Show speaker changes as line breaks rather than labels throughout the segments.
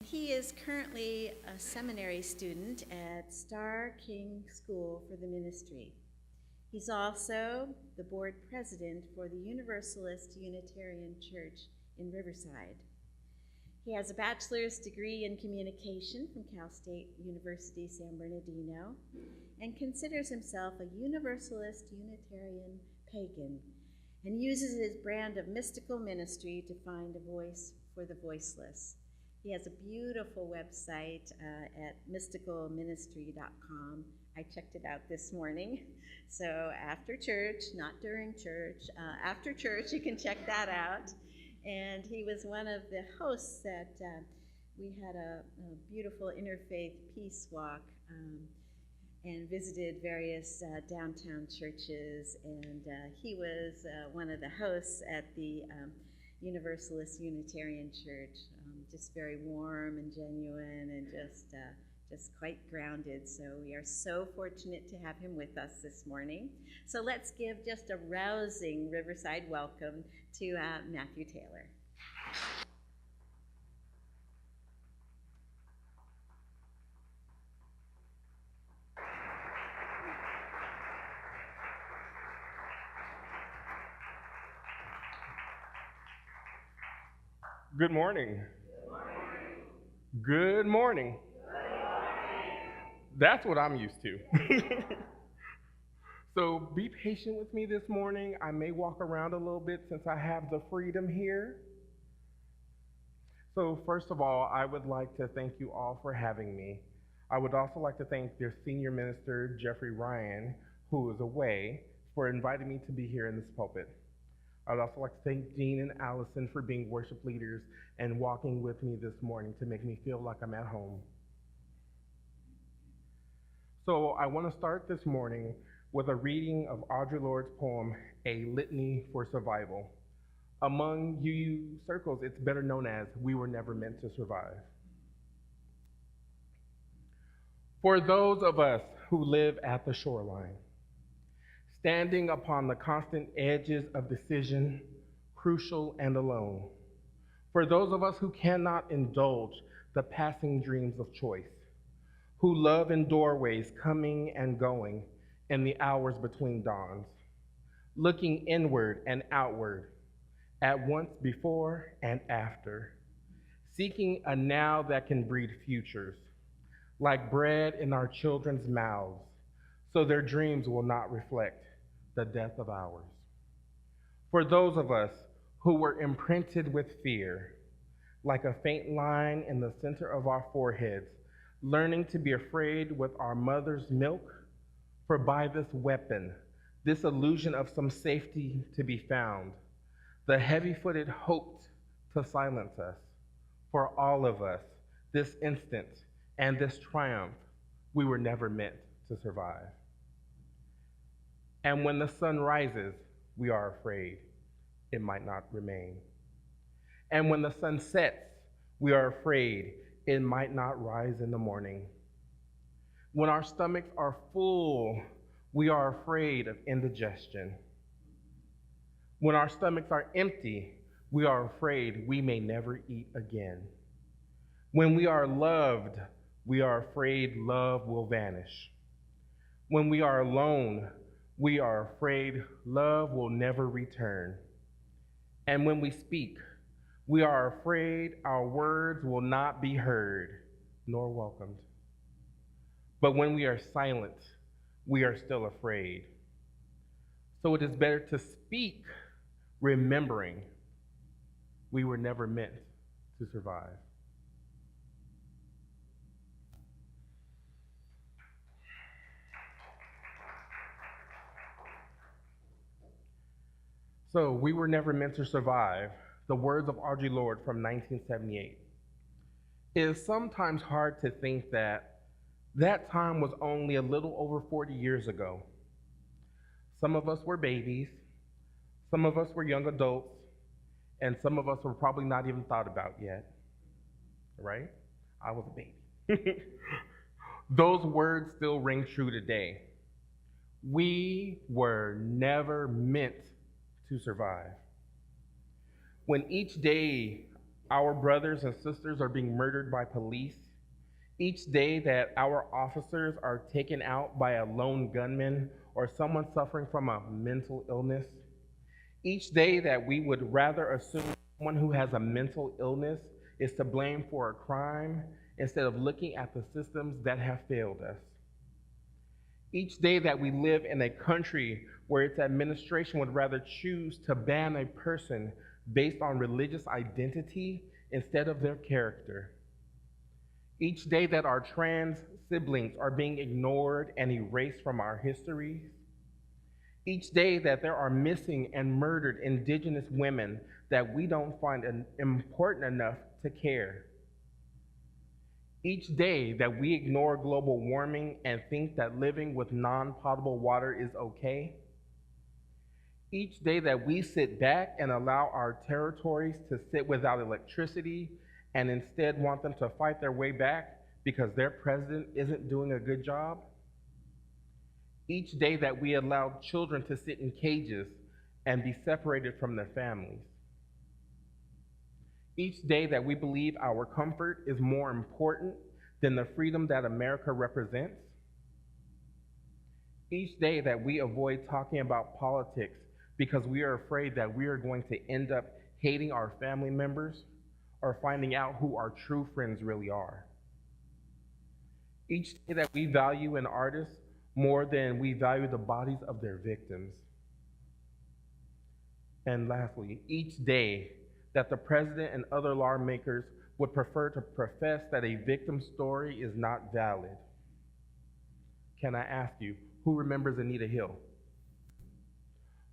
He is currently a seminary student at Star King School for the Ministry. He's also the board president for the Universalist Unitarian Church in Riverside. He has a bachelor's degree in communication from Cal State University San Bernardino and considers himself a Universalist Unitarian pagan and uses his brand of mystical ministry to find a voice for the voiceless. He has a beautiful website at mysticalministry.com. I checked it out this morning. So after church, not during church, after church, you can check that out. And he was one of the hosts that we had a beautiful interfaith peace walk and visited various downtown churches. And he was one of the hosts at the Universalist Unitarian Church, just very warm and genuine and just quite grounded. So we are so fortunate to have him with us this morning. So let's give just a rousing Riverside welcome to Matthew Taylor.
Good morning. Good morning. That's what I'm used to. So be patient with me this morning. I may walk around a little bit since I have the freedom here. So first of all, I would like to thank you all for having me. I would also like to thank their senior minister, Jeffrey Ryan, who is away, for inviting me to be here in this pulpit. I would also like to thank Dean and Allison for being worship leaders and walking with me this morning to make me feel like I'm at home. So I want to start this morning with a reading of Audre Lorde's poem, A Litany for Survival. Among UU circles, it's better known as We Were Never Meant to Survive. For those of us who live at the shoreline, standing upon the constant edges of decision, crucial and alone. For those of us who cannot indulge the passing dreams of choice, who love in doorways coming and going in the hours between dawns, looking inward and outward, at once before and after, seeking a now that can breed futures, like bread in our children's mouths, so their dreams will not reflect the death of ours. For those of us who were imprinted with fear, like a faint line in the center of our foreheads, learning to be afraid with our mother's milk, for by this weapon, this illusion of some safety to be found, the heavy-footed hoped to silence us. For all of us, this instant and this triumph, we were never meant to survive. And when the sun rises, we are afraid it might not remain. And when the sun sets, we are afraid it might not rise in the morning. When our stomachs are full, we are afraid of indigestion. When our stomachs are empty, we are afraid we may never eat again. When we are loved, we are afraid love will vanish. When we are alone, we are afraid love will never return. And when we speak, we are afraid our words will not be heard nor welcomed. But when we are silent, we are still afraid. So it is better to speak, remembering we were never meant to survive. So, We Were Never Meant to Survive, the words of Audre Lorde from 1978. It is sometimes hard to think that that time was only a little over 40 years ago. Some of us were babies, some of us were young adults, and some of us were probably not even thought about yet, right? I was a baby. Those words still ring true today. We were never meant to survive. When each day Our brothers and sisters are being murdered by police. Each day that our officers are taken out by a lone gunman or someone suffering from a mental illness. Each day that we would rather assume someone who has a mental illness is to blame for a crime instead of looking at the systems that have failed us. Each day that we live in a country where its administration would rather choose to ban a person based on religious identity instead of their character. Each day that our trans siblings are being ignored and erased from our histories. Each day that there are missing and murdered indigenous women that we don't find important enough to care. Each day that we ignore global warming and think that living with non-potable water is okay. Each day that we sit back and allow our territories to sit without electricity and instead want them to fight their way back because their president isn't doing a good job. Each day that we allow children to sit in cages and be separated from their families. Each day that we believe our comfort is more important than the freedom that America represents. Each day that we avoid talking about politics because we are afraid that we are going to end up hating our family members or finding out who our true friends really are. Each day that we value an artist more than we value the bodies of their victims. And lastly, each day that the president and other lawmakers would prefer to profess that a victim's story is not valid. Can I ask you, who remembers Anita Hill?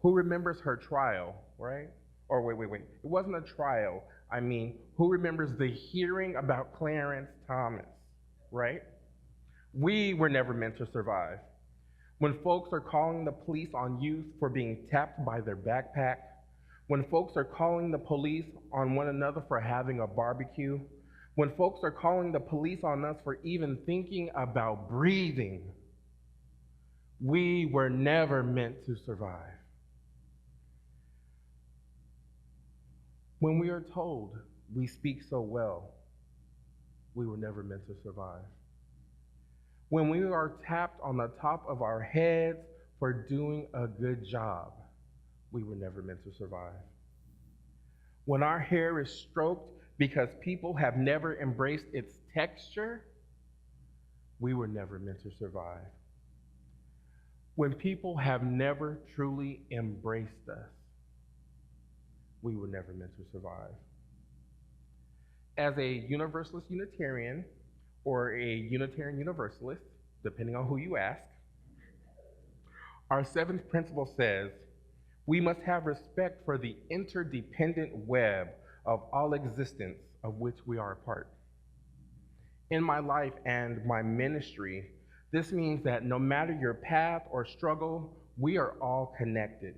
Who remembers her trial, right? Or wait. It wasn't a trial. I mean, who remembers the hearing about Clarence Thomas, right? We were never meant to survive. When folks are calling the police on youth for being tapped by their backpack, when folks are calling the police on one another for having a barbecue, when folks are calling the police on us for even thinking about breathing, we were never meant to survive. When we are told we speak so well, we were never meant to survive. When we are tapped on the top of our heads for doing a good job, we were never meant to survive. When our hair is stroked because people have never embraced its texture, we were never meant to survive. When people have never truly embraced us, we were never meant to survive. As a Universalist Unitarian, or a Unitarian Universalist, depending on who you ask, our seventh principle says, we must have respect for the interdependent web of all existence of which we are a part. In my life and my ministry, this means that no matter your path or struggle, we are all connected.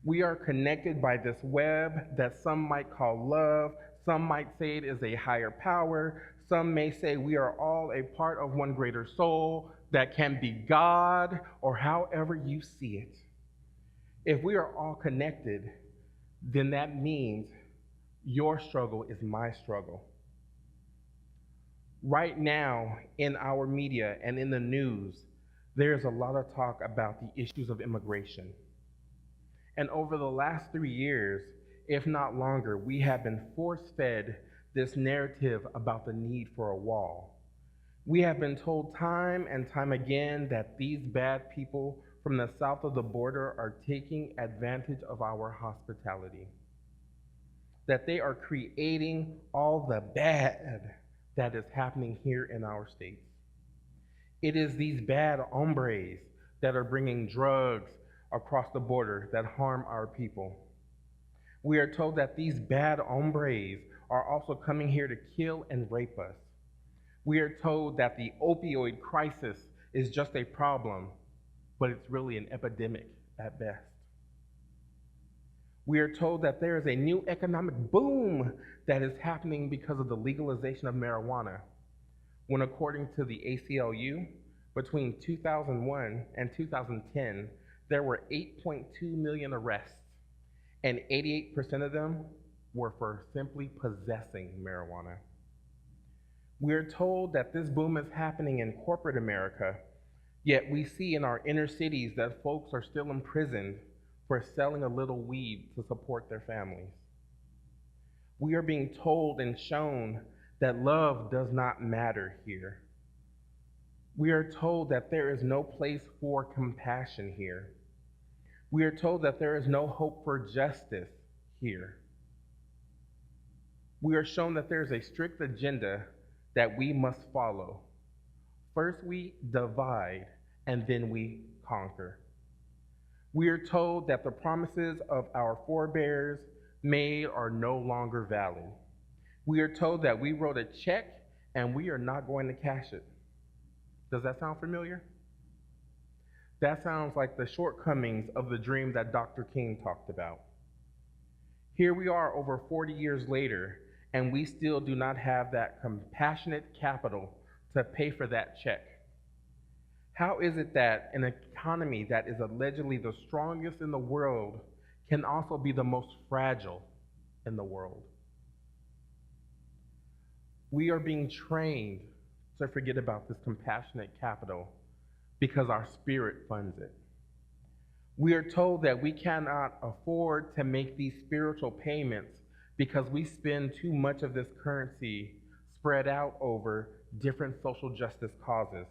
We are connected by this web that some might call love, some might say it is a higher power, some may say we are all a part of one greater soul that can be God, or however you see it. If we are all connected, then that means your struggle is my struggle. Right now, in our media and in the news, there's a lot of talk about the issues of immigration. And over the last 3 years, if not longer, we have been force-fed this narrative about the need for a wall. We have been told time and time again that these bad people from the south of the border are taking advantage of our hospitality, that they are creating all the bad that is happening here in our states. It is these bad hombres that are bringing drugs across the border that harm our people. We are told that these bad hombres are also coming here to kill and rape us. We are told that the opioid crisis is just a problem, but it's really an epidemic at best. We are told that there is a new economic boom that is happening because of the legalization of marijuana, when according to the ACLU, between 2001 and 2010, there were 8.2 million arrests, and 88% of them were for simply possessing marijuana. We're told that this boom is happening in corporate America, yet we see in our inner cities that folks are still imprisoned for selling a little weed to support their families. We are being told and shown that love does not matter here. We are told that there is no place for compassion here. We are told that there is no hope for justice here. We are shown that there is a strict agenda that we must follow. First we divide, and then we conquer. We are told that the promises of our forebears made are no longer valid. We are told that we wrote a check and we are not going to cash it. Does that sound familiar? That sounds like the shortcomings of the dream that Dr. King talked about. Here we are over 40 years later, and we still do not have that compassionate capital to pay for that check. How is it that an economy that is allegedly the strongest in the world can also be the most fragile in the world? We are being trained to forget about this compassionate capital because our spirit funds it. We are told that we cannot afford to make these spiritual payments because we spend too much of this currency spread out over different social justice causes.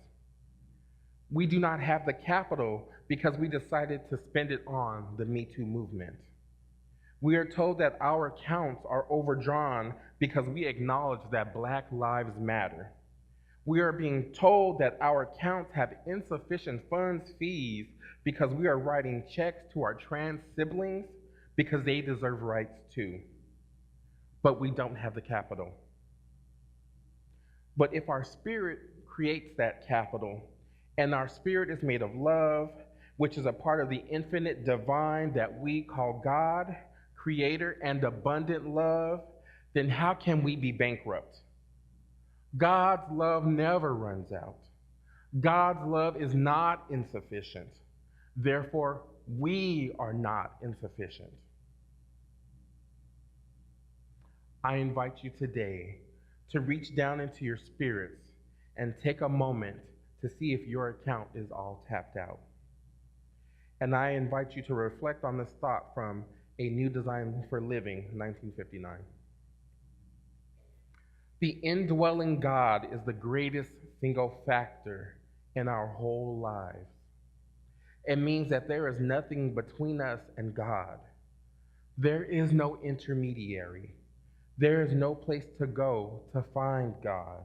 We do not have the capital because we decided to spend it on the Me Too movement. We are told that our accounts are overdrawn because we acknowledge that Black Lives Matter. We are being told that our accounts have insufficient funds fees because we are writing checks to our trans siblings because they deserve rights too. But we don't have the capital. But if our spirit creates that capital, and our spirit is made of love, which is a part of the infinite divine that we call God, creator, and abundant love, then how can we be bankrupt? God's love never runs out. God's love is not insufficient. Therefore, we are not insufficient. I invite you today to reach down into your spirits and take a moment to see if your account is all tapped out. And I invite you to reflect on this thought from A New Design for Living, 1959. The indwelling God is the greatest single factor in our whole lives. It means that there is nothing between us and God. There is no intermediary. There is no place to go to find God.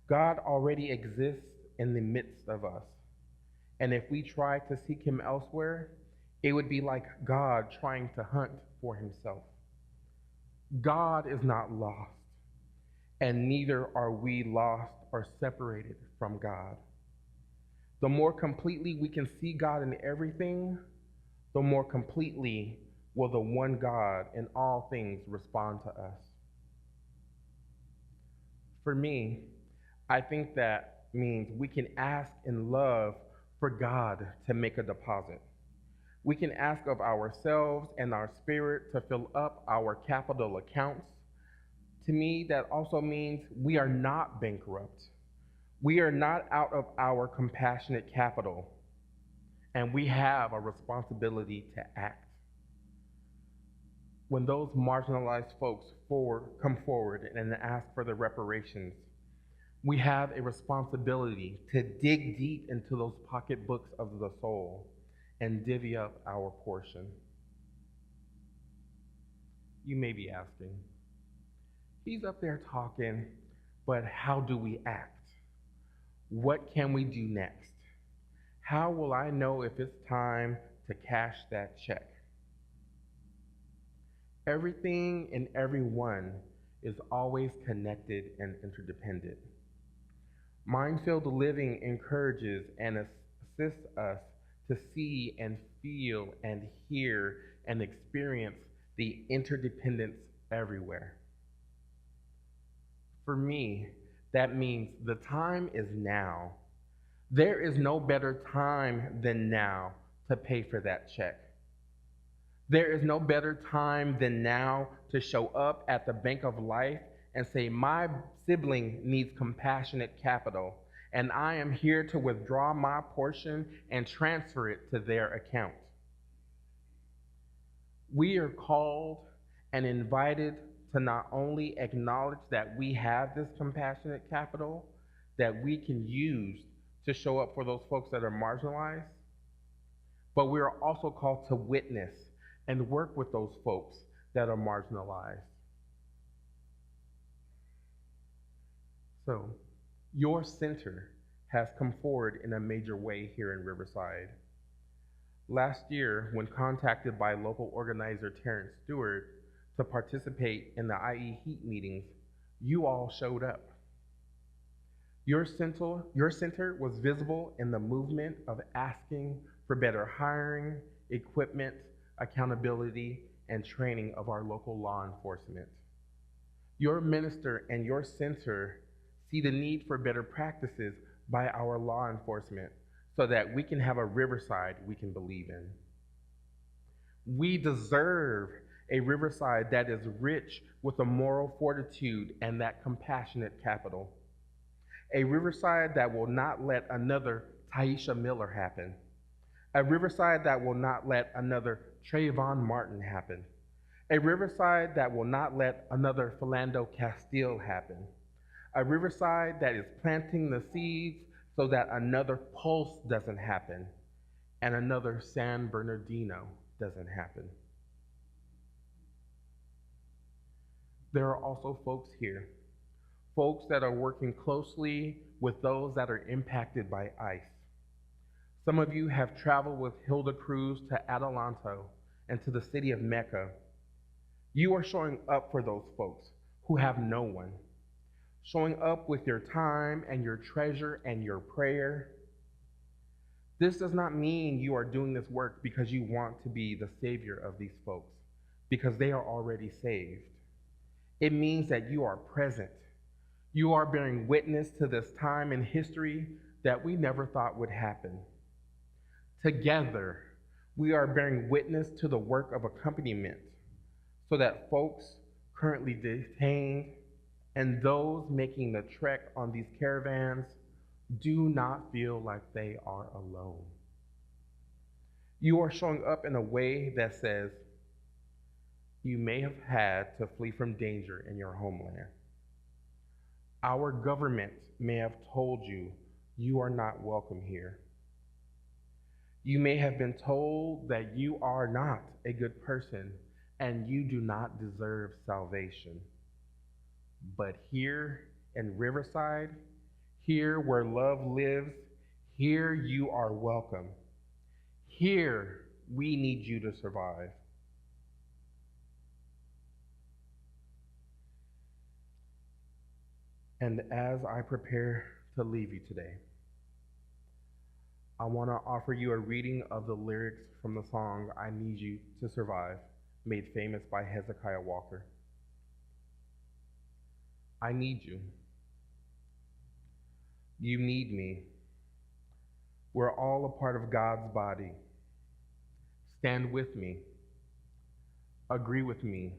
God already exists in the midst of us. And if we try to seek him elsewhere, it would be like God trying to hunt for himself. God is not lost, and neither are we lost or separated from God. The more completely we can see God in everything, the more completely will the one God in all things respond to us. For me, I think that means we can ask in love for God to make a deposit. We can ask of ourselves and our spirit to fill up our capital accounts. To me, that also means we are not bankrupt. We are not out of our compassionate capital, and we have a responsibility to act. When those marginalized folks come forward and ask for the reparations, we have a responsibility to dig deep into those pocketbooks of the soul and divvy up our portion. You may be asking, he's up there talking, but how do we act? What can we do next? How will I know if it's time to cash that check? Everything and everyone is always connected and interdependent. Mind-filled living encourages and assists us to see and feel and hear and experience the interdependence everywhere. For me, that means the time is now. There is no better time than now to pay for that check. There is no better time than now to show up at the Bank of Life and say, my sibling needs compassionate capital, and I am here to withdraw my portion and transfer it to their account. We are called and invited to not only acknowledge that we have this compassionate capital that we can use to show up for those folks that are marginalized, but we are also called to witness and work with those folks that are marginalized. So, your center has come forward in a major way here in Riverside. Last year, when contacted by local organizer Terrence Stewart to participate in the IE Heat meetings, you all showed up. Your center was visible in the movement of asking for better hiring, equipment, accountability, and training of our local law enforcement. Your minister and your center see the need for better practices by our law enforcement so that we can have a Riverside we can believe in. We deserve a Riverside that is rich with a moral fortitude and that compassionate capital. A Riverside that will not let another Taisha Miller happen. A Riverside that will not let another Trayvon Martin happen. A Riverside that will not let another Philando Castile happen. A Riverside that is planting the seeds so that another Pulse doesn't happen and another San Bernardino doesn't happen. There are also folks here, folks that are working closely with those that are impacted by ICE. Some of you have traveled with Hilda Cruz to Adelanto and to the city of Mecca. You are showing up for those folks who have no one, showing up with your time and your treasure and your prayer. This does not mean you are doing this work because you want to be the savior of these folks, because they are already saved. It means that you are present. You are bearing witness to this time in history that we never thought would happen. Together, we are bearing witness to the work of accompaniment so that folks currently detained and those making the trek on these caravans do not feel like they are alone. You are showing up in a way that says, you may have had to flee from danger in your homeland. Our government may have told you you are not welcome here. You may have been told that you are not a good person and you do not deserve salvation. But here in Riverside, here where love lives, here you are welcome. Here we need you to survive. And as I prepare to leave you today, I want to offer you a reading of the lyrics from the song I Need You to Survive, made famous by Hezekiah Walker. I need you. You need me. We're all a part of God's body. Stand with me. Agree with me.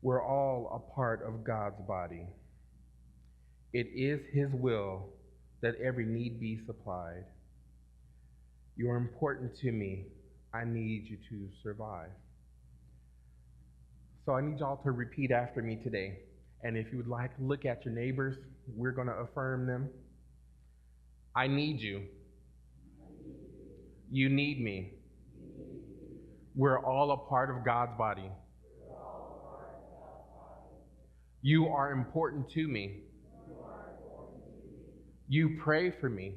We're all a part of God's body. It is His will that every need be supplied. You are important to me. I need you to survive. So I need y'all to repeat after me today. And if you would like, look at your neighbors. We're going to affirm them. I need you. You need me. We're all a part of God's body. You are important to me. You pray for me.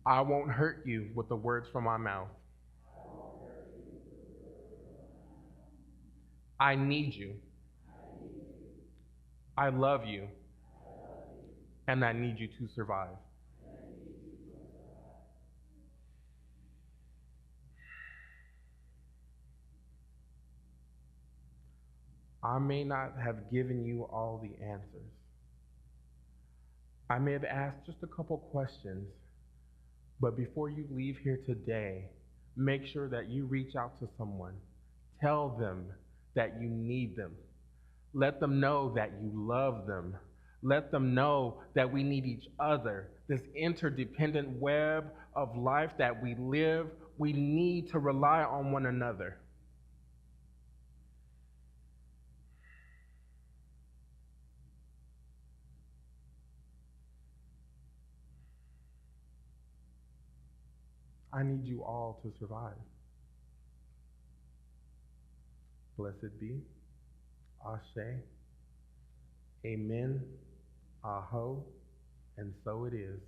I won't hurt you with the words from my mouth. I need you. I love you. And I need you to survive. I may not have given you all the answers. I may have asked just a couple questions, but before you leave here today, Make sure that you reach out to someone. Tell them that you need them. Let them know that you love them. Let them know that we need each other. This interdependent web of life that we live, we need to rely on one another. I need you all to survive. Blessed be. Ashe. Amen. Aho. And so it is.